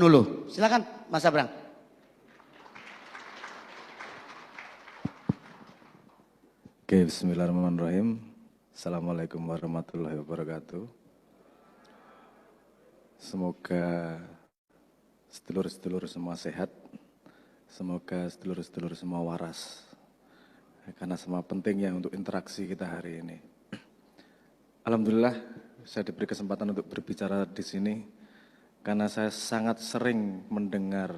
dulu. Silakan Mas Abrang. Oke, bismillahirrahmanirrahim. Assalamualaikum warahmatullahi wabarakatuh. Semoga sedulur-sedulur semua sehat. Semoga sedulur-sedulur semua waras. Karena semua pentingnya untuk interaksi kita hari ini. Alhamdulillah saya diberi kesempatan untuk berbicara di sini karena saya sangat sering mendengar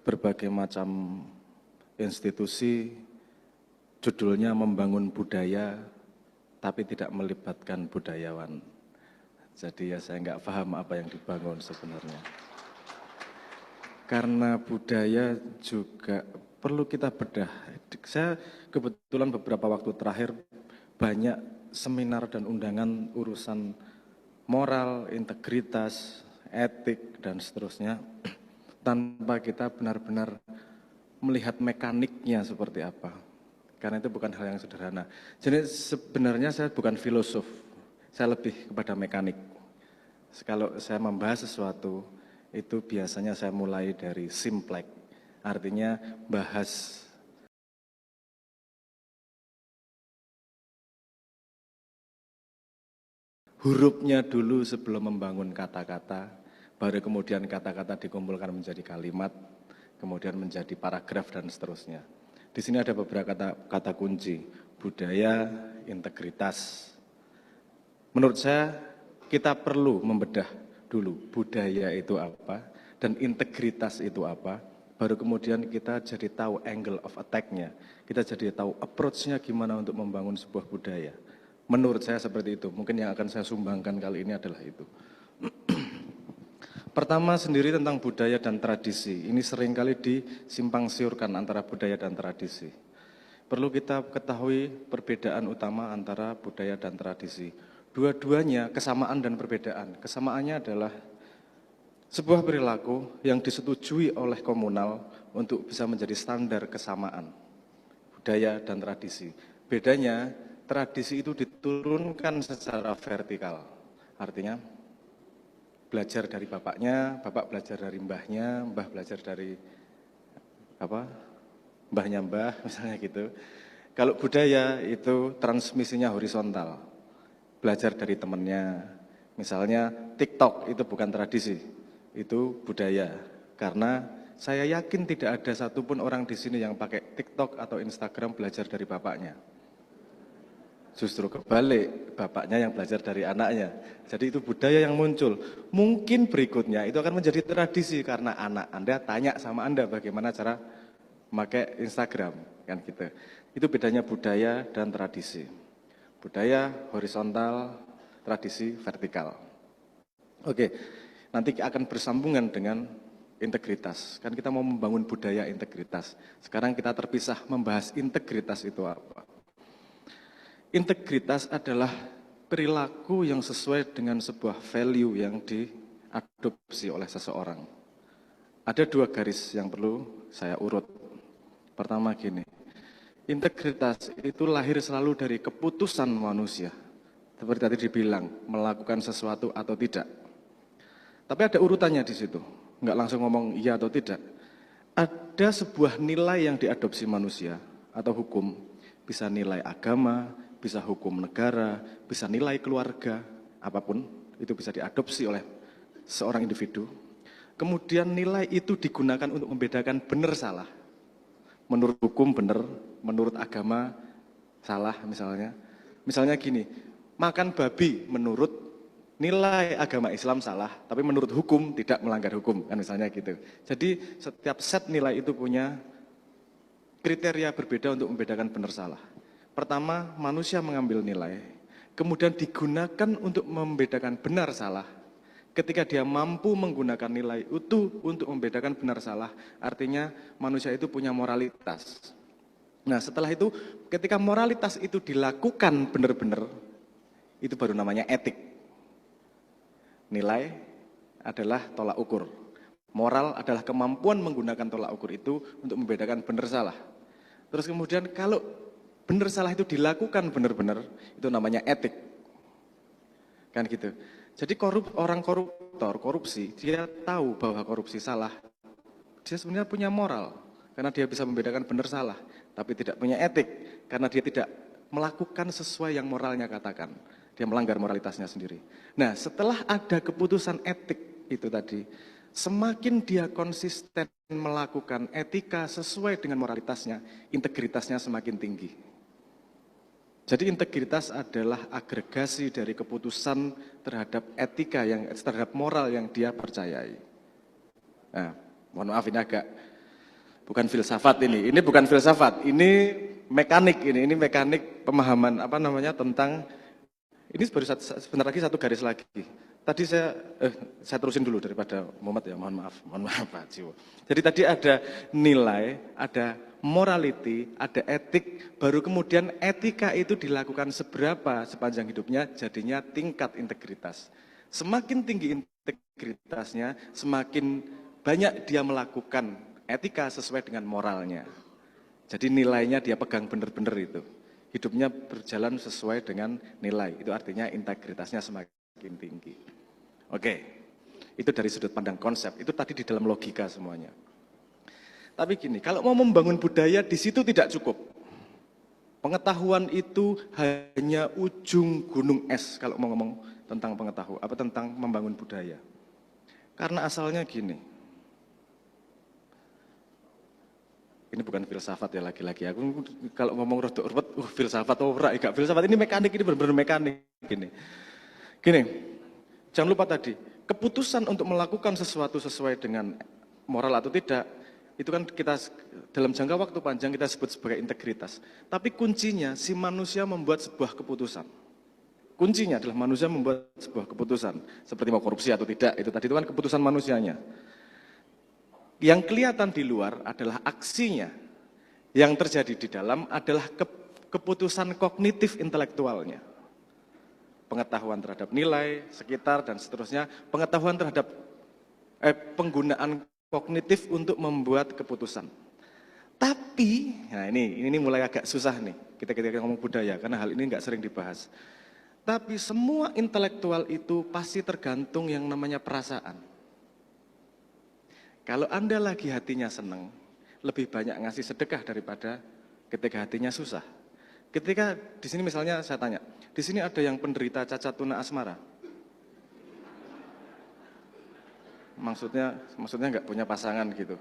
berbagai macam institusi judulnya membangun budaya tapi tidak melibatkan budayawan. Jadi ya saya nggak paham apa yang dibangun sebenarnya. Karena budaya juga perlu kita bedah. Saya kebetulan beberapa waktu terakhir banyak seminar dan undangan urusan moral, integritas, etik, dan seterusnya. Tanpa kita benar-benar melihat mekaniknya seperti apa. Karena itu bukan hal yang sederhana. Jadi sebenarnya saya bukan filosof, saya lebih kepada mekanik. Kalau saya membahas sesuatu, itu biasanya saya mulai dari simplek. Artinya bahas hurufnya dulu sebelum membangun kata-kata, baru kemudian kata-kata dikumpulkan menjadi kalimat, kemudian menjadi paragraf dan seterusnya. Di sini ada beberapa kata kunci, budaya, integritas. Menurut saya kita perlu membedah dulu budaya itu apa dan integritas itu apa, baru kemudian kita jadi tahu angle of attack-nya, kita jadi tahu approach-nya gimana untuk membangun sebuah budaya. Menurut saya seperti itu, mungkin yang akan saya sumbangkan kali ini adalah itu. Pertama sendiri tentang budaya dan tradisi, ini seringkali disimpang siurkan antara budaya dan tradisi. Perlu kita ketahui perbedaan utama antara budaya dan tradisi. Dua-duanya kesamaan dan perbedaan. Kesamaannya adalah sebuah perilaku yang disetujui oleh komunal untuk bisa menjadi standar kesamaan budaya dan tradisi. Bedanya, tradisi itu diturunkan secara vertikal. Artinya, belajar dari bapaknya, bapak belajar dari mbahnya, mbah belajar dari mbahnya mbah, misalnya gitu. Kalau budaya itu transmisinya horizontal, belajar dari temannya. Misalnya TikTok itu bukan tradisi, itu budaya. Karena saya yakin tidak ada satupun orang di sini yang pakai TikTok atau Instagram belajar dari bapaknya. Justru kebalik, bapaknya yang belajar dari anaknya. Jadi itu budaya yang muncul. Mungkin berikutnya itu akan menjadi tradisi karena anak Anda tanya sama Anda bagaimana cara memakai Instagram, kan gitu. Itu bedanya budaya dan tradisi. Budaya horizontal, tradisi vertikal. Oke, nanti akan bersambungan dengan integritas. Kan kita mau membangun budaya integritas. Sekarang kita terpisah membahas integritas itu apa. Integritas adalah perilaku yang sesuai dengan sebuah value yang diadopsi oleh seseorang. Ada dua garis yang perlu saya urut. Pertama gini, integritas itu lahir selalu dari keputusan manusia. Seperti tadi dibilang, melakukan sesuatu atau tidak. Tapi ada urutannya di situ, nggak langsung ngomong iya atau tidak. Ada sebuah nilai yang diadopsi manusia atau hukum, bisa nilai agama, bisa hukum negara, bisa nilai keluarga, apapun itu bisa diadopsi oleh seorang individu. Kemudian nilai itu digunakan untuk membedakan benar salah. Menurut hukum benar, menurut agama salah misalnya. Misalnya gini, makan babi menurut nilai agama Islam salah, tapi menurut hukum tidak melanggar hukum, kan misalnya gitu. Jadi setiap set nilai itu punya kriteria berbeda untuk membedakan benar salah. Pertama, manusia mengambil nilai, kemudian digunakan untuk membedakan benar salah. Ketika dia mampu menggunakan nilai itu untuk membedakan benar salah, artinya manusia itu punya moralitas. Nah setelah itu, ketika moralitas itu dilakukan benar-benar, itu baru namanya etik. Nilai adalah tolak ukur. Moral adalah kemampuan menggunakan tolak ukur itu untuk membedakan benar salah. Terus kemudian kalau benar salah itu dilakukan benar-benar, itu namanya etik. Kan gitu. Jadi orang koruptor, korupsi, dia tahu bahwa korupsi salah. Dia sebenarnya punya moral, karena dia bisa membedakan benar salah. Tapi tidak punya etik, karena dia tidak melakukan sesuai yang moralnya katakan. Dia melanggar moralitasnya sendiri. Nah, setelah ada keputusan etik itu tadi, semakin dia konsisten melakukan etika sesuai dengan moralitasnya, integritasnya semakin tinggi. Jadi integritas adalah agregasi dari keputusan terhadap etika terhadap moral yang dia percayai. Nah, mohon maaf ini agak bukan filsafat ini. Ini bukan filsafat, ini mekanik ini mekanik pemahaman tentang ini sebentar lagi satu garis lagi. Tadi saya terusin dulu daripada Muhammad ya, mohon maaf Pak Jiwo. Jadi tadi ada nilai, ada morality, ada etik, baru kemudian etika itu dilakukan seberapa sepanjang hidupnya, jadinya tingkat integritas. Semakin tinggi integritasnya, semakin banyak dia melakukan etika sesuai dengan moralnya. Jadi nilainya dia pegang benar-benar itu. Hidupnya berjalan sesuai dengan nilai, itu artinya integritasnya semakin tinggi. Oke, itu dari sudut pandang konsep, itu tadi di dalam logika semuanya. Tapi gini, kalau mau membangun budaya di situ tidak cukup. Pengetahuan itu hanya ujung gunung es kalau mau ngomong tentang pengetahuan, tentang membangun budaya. Karena asalnya gini, ini bukan filsafat ya lagi-lagi. Aku kalau ngomong rodok ruwet, filsafat ora, enggak filsafat, ini mekanik, ini benar-benar mekanik gini. Jangan lupa tadi, keputusan untuk melakukan sesuatu sesuai dengan moral atau tidak, itu kan kita dalam jangka waktu panjang kita sebut sebagai integritas. Tapi kuncinya si manusia membuat sebuah keputusan. Kuncinya adalah manusia membuat sebuah keputusan, seperti mau korupsi atau tidak, itu tadi itu kan keputusan manusianya. Yang kelihatan di luar adalah aksinya. Yang terjadi di dalam adalah keputusan kognitif intelektualnya. Pengetahuan terhadap nilai, sekitar, dan seterusnya. Pengetahuan terhadap penggunaan kognitif untuk membuat keputusan. Tapi, nah ini mulai agak susah nih, kita ngomong budaya, karena hal ini nggak sering dibahas. Tapi semua intelektual itu pasti tergantung yang namanya perasaan. Kalau Anda lagi hatinya senang, lebih banyak ngasih sedekah daripada ketika hatinya susah. Ketika di sini misalnya saya tanya, di sini ada yang penderita cacat tuna asmara? Maksudnya nggak punya pasangan gitu.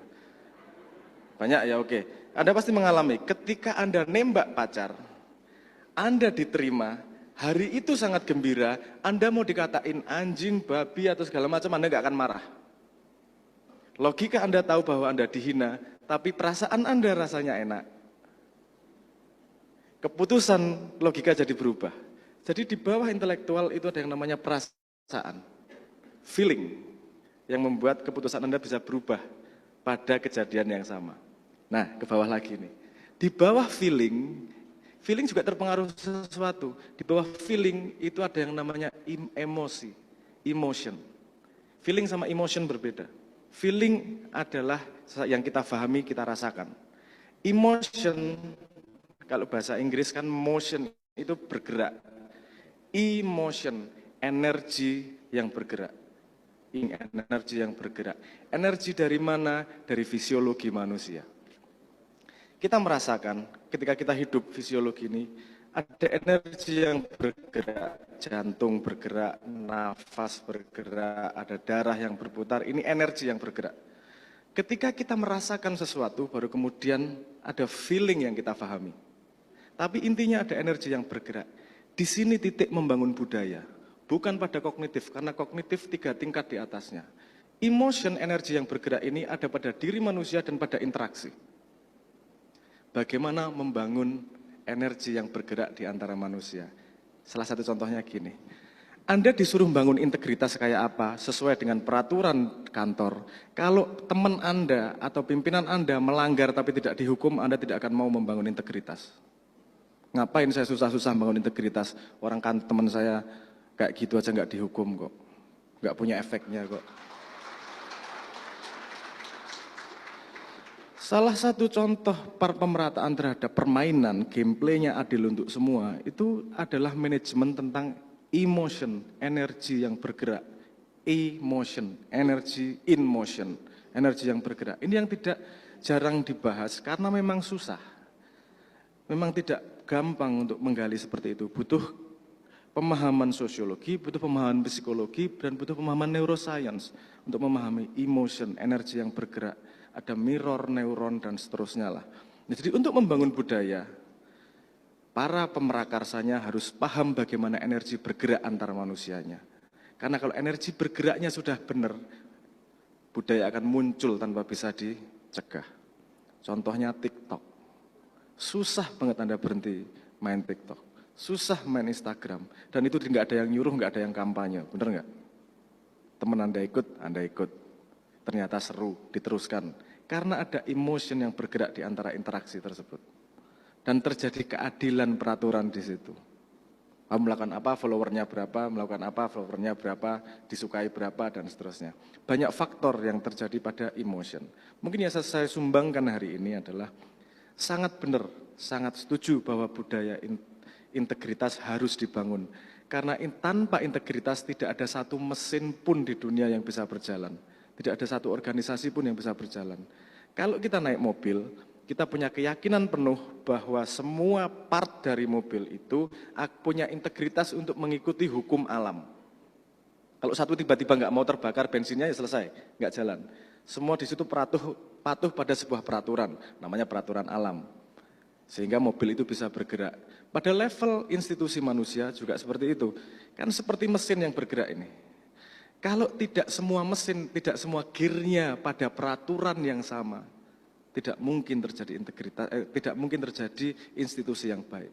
Banyak ya, oke. Anda pasti mengalami ketika Anda nembak pacar, Anda diterima, hari itu sangat gembira, Anda mau dikatain anjing, babi atau segala macam, Anda nggak akan marah. Logika Anda tahu bahwa Anda dihina, tapi perasaan Anda rasanya enak. Keputusan logika jadi berubah. Jadi di bawah intelektual itu ada yang namanya perasaan, feeling, yang membuat keputusan Anda bisa berubah pada kejadian yang sama. Nah, ke bawah lagi nih. Di bawah feeling juga terpengaruh sesuatu. Di bawah feeling itu ada yang namanya emosi, emotion. Feeling sama emotion berbeda. Feeling adalah yang kita pahami, kita rasakan. Emotion, kalau bahasa Inggris kan motion itu bergerak. Emotion, energi yang bergerak. Energi yang bergerak. Energi dari mana? Dari fisiologi manusia. Kita merasakan ketika kita hidup fisiologi ini, ada energi yang bergerak, jantung bergerak, nafas bergerak, ada darah yang berputar, ini energi yang bergerak. Ketika kita merasakan sesuatu, baru kemudian ada feeling yang kita pahami. Tapi intinya ada energi yang bergerak. Di sini titik membangun budaya, bukan pada kognitif, karena kognitif 3 tingkat di atasnya. Emotion, energi yang bergerak ini ada pada diri manusia dan pada interaksi. Bagaimana membangun energi yang bergerak di antara manusia? Salah satu contohnya gini, Anda disuruh membangun integritas kayak apa sesuai dengan peraturan kantor. Kalau teman Anda atau pimpinan Anda melanggar tapi tidak dihukum, Anda tidak akan mau membangun integritas. Ngapain saya susah-susah membangun integritas? Orang kan teman saya kayak gitu aja nggak dihukum kok, nggak punya efeknya kok. Salah satu contoh pemerataan terhadap permainan, gameplaynya adil untuk semua, itu adalah manajemen tentang emotion, energi yang bergerak. Emotion, energy in motion, energi yang bergerak. Ini yang tidak jarang dibahas karena memang susah. Memang tidak gampang untuk menggali seperti itu. Butuh pemahaman sosiologi, butuh pemahaman psikologi, dan butuh pemahaman neuroscience untuk memahami emotion, energi yang bergerak. Ada mirror, neuron, dan seterusnya lah. Jadi untuk membangun budaya, para pemerakarsanya harus paham bagaimana energi bergerak antar manusianya. Karena kalau energi bergeraknya sudah benar, budaya akan muncul tanpa bisa dicegah. Contohnya TikTok. Susah banget Anda berhenti main TikTok. Susah main Instagram. Dan itu nggak ada yang nyuruh, nggak ada yang kampanye. Bener nggak? Teman Anda ikut. Ternyata seru, diteruskan. Karena ada emotion yang bergerak di antara interaksi tersebut. Dan terjadi keadilan peraturan di situ. Kamu melakukan apa, followernya berapa, melakukan apa, followernya berapa, disukai berapa, dan seterusnya. Banyak faktor yang terjadi pada emotion. Mungkin yang saya sumbangkan hari ini adalah sangat benar, sangat setuju bahwa budaya integritas harus dibangun. Karena tanpa integritas tidak ada satu mesin pun di dunia yang bisa berjalan. Tidak ada satu organisasi pun yang bisa berjalan. Kalau kita naik mobil, kita punya keyakinan penuh bahwa semua part dari mobil itu punya integritas untuk mengikuti hukum alam. Kalau satu tiba-tiba nggak mau terbakar bensinnya ya selesai, nggak jalan. Semua di situ patuh pada sebuah peraturan, namanya peraturan alam. Sehingga mobil itu bisa bergerak. Pada level institusi manusia juga seperti itu. Kan seperti mesin yang bergerak ini. Kalau tidak semua mesin, tidak semua gearnya pada peraturan yang sama, tidak mungkin terjadi integritas, tidak mungkin terjadi institusi yang baik.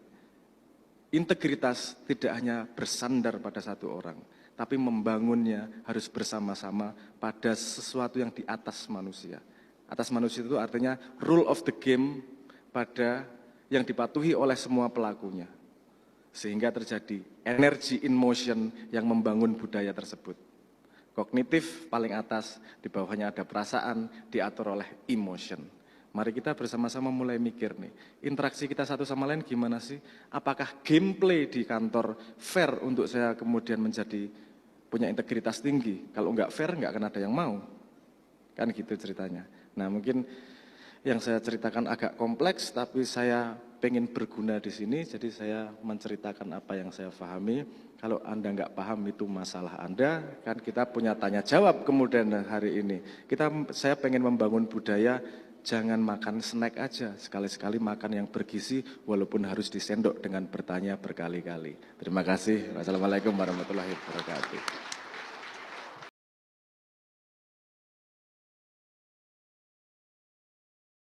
Integritas tidak hanya bersandar pada satu orang, tapi membangunnya harus bersama-sama pada sesuatu yang di atas manusia. Atas manusia itu artinya rule of the game pada yang dipatuhi oleh semua pelakunya. Sehingga terjadi energy in motion yang membangun budaya tersebut. Kognitif paling atas, di bawahnya ada perasaan, diatur oleh emotion. Mari kita bersama-sama mulai mikir nih, interaksi kita satu sama lain gimana sih? Apakah gameplay di kantor fair untuk saya kemudian menjadi punya integritas tinggi? Kalau nggak fair nggak akan ada yang mau. Kan gitu ceritanya. Nah mungkin yang saya ceritakan agak kompleks, tapi saya pengen berguna di sini, jadi saya menceritakan apa yang saya pahami. Kalau Anda nggak paham itu masalah Anda, kan kita punya tanya jawab kemudian hari ini. Saya pengen membangun budaya. Jangan makan snack aja, sekali-sekali makan yang bergizi walaupun harus disendok dengan bertanya berkali-kali. Terima kasih. Wassalamualaikum warahmatullahi wabarakatuh.